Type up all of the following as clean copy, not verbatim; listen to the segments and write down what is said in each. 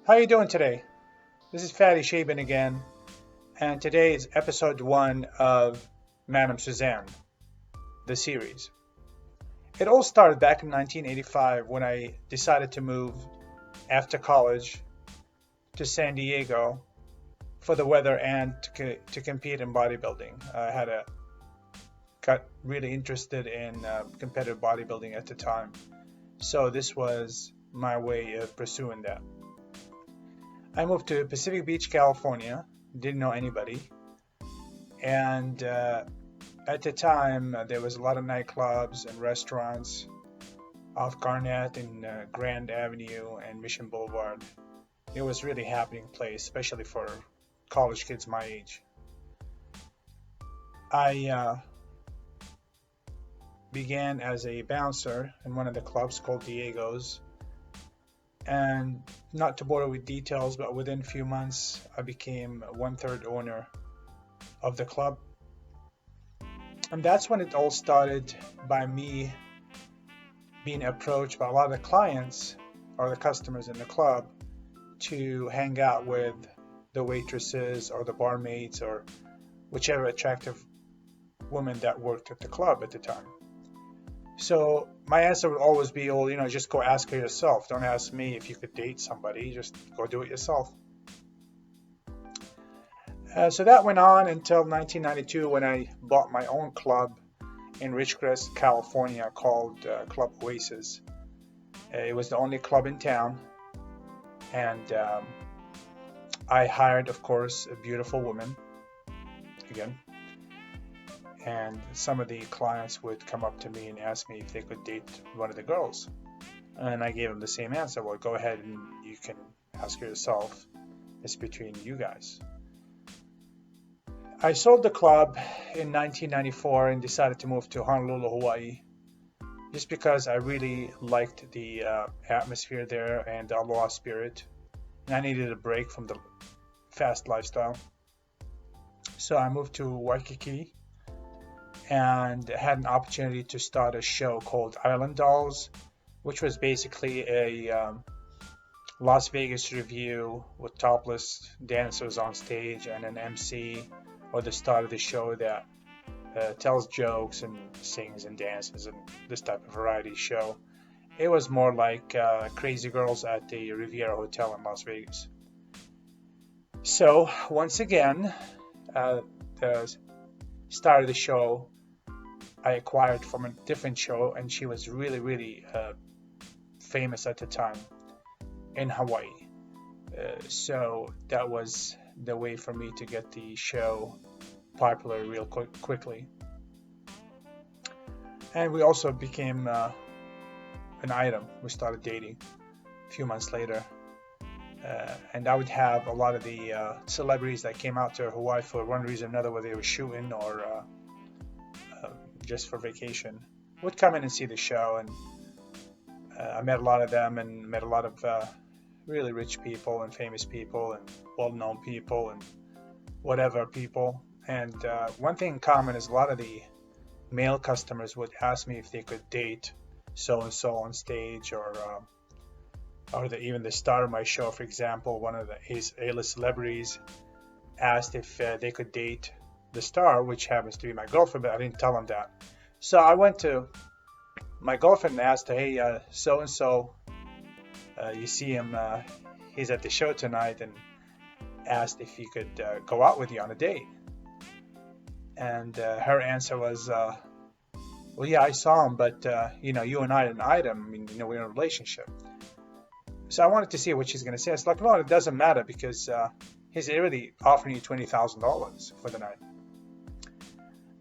How you doing today? This is Fatty Shaban again, and today is episode 1 of Madam Suzanne, the series. It all started back in 1985 when I decided to move after college to San Diego for the weather and to compete in bodybuilding. Got really interested in competitive bodybuilding at the time, so this was my way of pursuing that. I moved to Pacific Beach, California, didn't know anybody, and at the time there was a lot of nightclubs and restaurants off Garnett and Grand Avenue and Mission Boulevard. It was really happening place, especially for college kids my age. I began as a bouncer in one of the clubs called Diego's, and not to bore with details, but within a few months I became 1/3 owner of the club. And that's when it all started, by me being approached by a lot of the clients or the customers in the club to hang out with the waitresses or the barmaids or whichever attractive woman that worked at the club at the time. So my answer would always be, well, just go ask her yourself. Don't ask me if you could date somebody. Just go do it yourself. So that went on until 1992 when I bought my own club in Ridgecrest, California called Club Oasis. It was the only club in town. And I hired, of course, a beautiful woman, again. And some of the clients would come up to me and ask me if they could date one of the girls. And I gave them the same answer. Well, go ahead and you can ask her yourself. It's between you guys. I sold the club in 1994 and decided to move to Honolulu, Hawaii, just because I really liked the atmosphere there and the aloha spirit. And I needed a break from the fast lifestyle. So I moved to Waikiki and had an opportunity to start a show called Island Dolls, which was basically a Las Vegas revue with topless dancers on stage and an MC or the star of the show that tells jokes and sings and dances and this type of variety show. It was more like Crazy Girls at the Riviera Hotel in Las Vegas. So once again, the star of the show I acquired from a different show, and she was really, really famous at the time in Hawaii. So that was the way for me to get the show popular real quickly. And we also became an item. We started dating a few months later. And I would have a lot of the celebrities that came out to Hawaii for one reason or another, whether they were shooting or just for vacation, would come in and see the show. And I met a lot of them and met a lot of really rich people and famous people and well-known people and whatever people. And one thing in common is a lot of the male customers would ask me if they could date so-and-so on stage, or even the star of my show, for example. One of his A-list celebrities asked if they could date the star, which happens to be my girlfriend, but I didn't tell him that. So I went to my girlfriend and asked her, hey, so-and-so, you see him, he's at the show tonight, and asked if he could go out with you on a date. And her answer was, well, yeah, I saw him, but you and I are an item. I mean, we're in a relationship. So I wanted to see what she's going to say. It's like, no, it doesn't matter, because he's already offering you $20,000 for the night.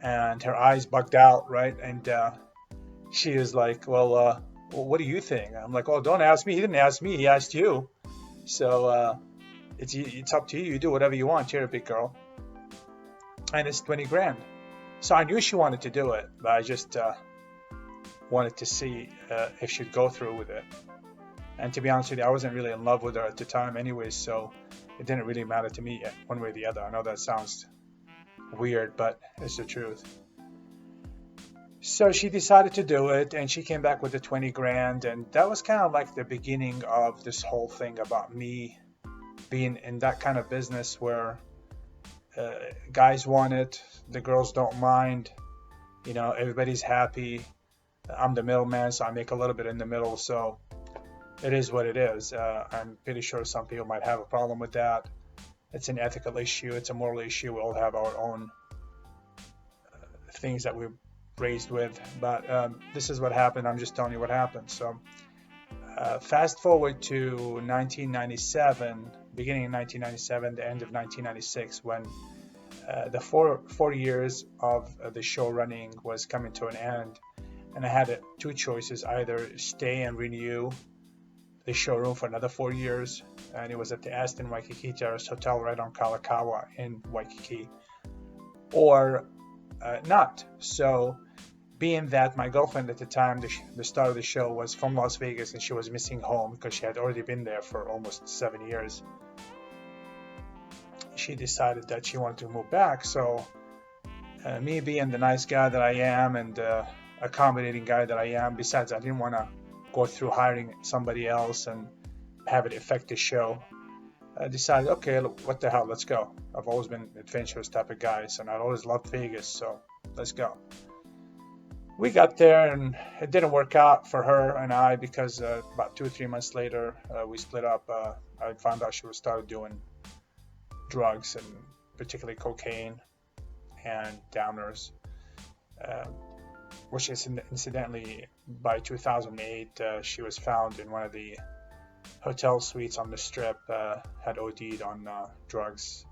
And her eyes bugged out, right? And she was like, well, what do you think? I'm like, oh, don't ask me. He didn't ask me. He asked you. So it's up to you. You do whatever you want. You're a big girl. And it's 20 grand. So I knew she wanted to do it, but I just wanted to see if she'd go through with it. And to be honest with you, I wasn't really in love with her at the time anyways, so it didn't really matter to me one way or the other. I know that sounds weird, but it's the truth. So she decided to do it, and she came back with the 20 grand, and that was kind of like the beginning of this whole thing about me being in that kind of business where guys want it, the girls don't mind, everybody's happy. I'm the middleman, so I make a little bit in the middle, so it is what it is. I'm pretty sure some people might have a problem with that. It's an ethical issue, it's a moral issue. We all have our own things that we're raised with, but this is what happened. I'm just telling you what happened. So fast forward to 1997, beginning of 1997, the end of 1996, when the 4 years of the show running was coming to an end, and I had two choices: either stay and renew the showroom for another 4 years, and it was at the Aston Waikiki Terrace Hotel right on Kalakaua in Waikiki, or not. So being that my girlfriend at the time, the star of the show, was from Las Vegas and she was missing home because she had already been there for almost 7 years, she decided that she wanted to move back. So me being the nice guy that I am and accommodating guy that I am, besides I didn't want to go through hiring somebody else and have it affect the show, I decided, okay, what the hell, let's go. I've always been an adventurous type of guy, and I always loved Vegas, so let's go. We got there, and it didn't work out for her and I because about 2 or 3 months later, we split up. I found out she was started doing drugs, and particularly cocaine and downers, which is incidentally, by 2008, she was found in one of the hotel suites on the Strip, had OD'd on drugs,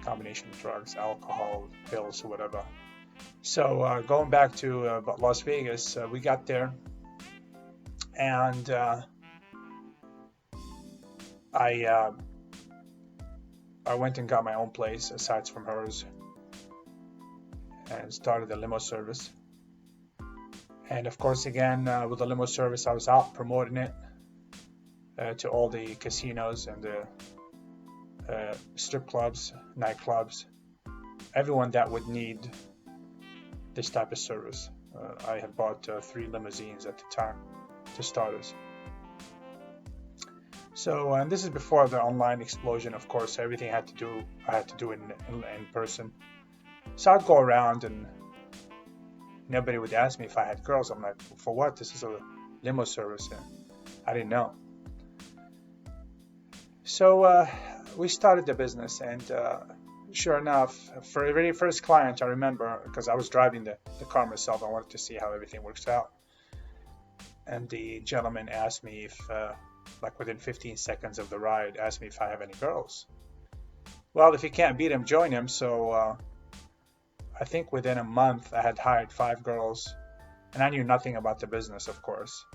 combination of drugs, alcohol, pills, or whatever. So going back to Las Vegas, we got there, and I went and got my own place aside from hers, and started the limo service. And of course, again, with the limo service, I was out promoting it to all the casinos and the strip clubs, nightclubs, everyone that would need this type of service. I had bought 3 limousines at the time to starters. So, and this is before the online explosion, of course. Everything I had to do in person. So I'd go around and nobody would ask me if I had girls. I'm like, for what? This is a limo service. And I didn't know. So we started the business, and sure enough, for the very first client, I remember, because I was driving the car myself, I wanted to see how everything works out. And the gentleman asked me if, like within 15 seconds of the ride, asked me if I have any girls. Well, if you can't beat him, join him. So I think within a month, I had hired 5 girls, and I knew nothing about the business, of course.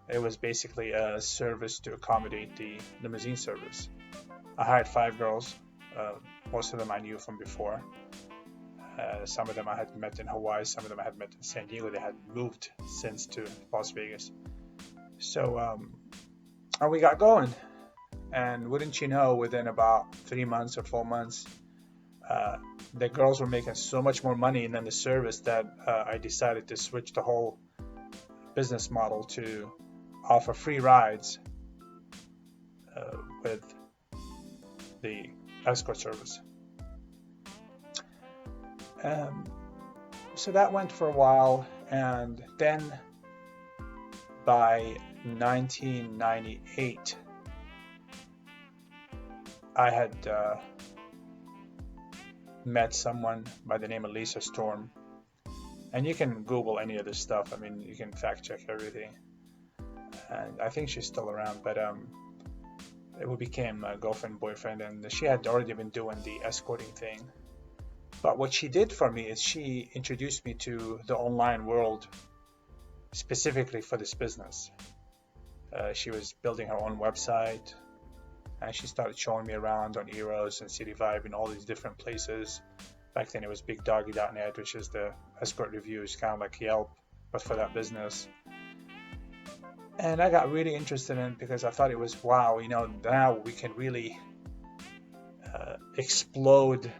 It was basically a service to accommodate the limousine service. I hired 5 girls. Most of them I knew from before. Some of them I had met in Hawaii. Some of them I had met in San Diego. They had moved since to Las Vegas. So and we got going. And wouldn't you know, within about 3 months or 4 months, the girls were making so much more money than the service that I decided to switch the whole business model to offer free rides with the escort service. So that went for a while, and then by 1998, I had met someone by the name of Lisa Storm, and you can Google any of this stuff. I mean, you can fact check everything, and I think she's still around, but we became a girlfriend, boyfriend, and she had already been doing the escorting thing. But what she did for me is she introduced me to the online world specifically for this business. She was building her own website, and she started showing me around on Eros and City Vibe and all these different places. Back then it was BigDoggy.net, which is the escort reviews, kind of like Yelp, but for that business. And I got really interested in it because I thought it was, wow, now we can really explode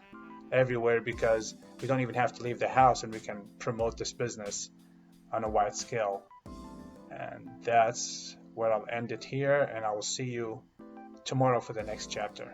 everywhere, because we don't even have to leave the house and we can promote this business on a wide scale. And that's where I'll end it here, and I will see you tomorrow for the next chapter.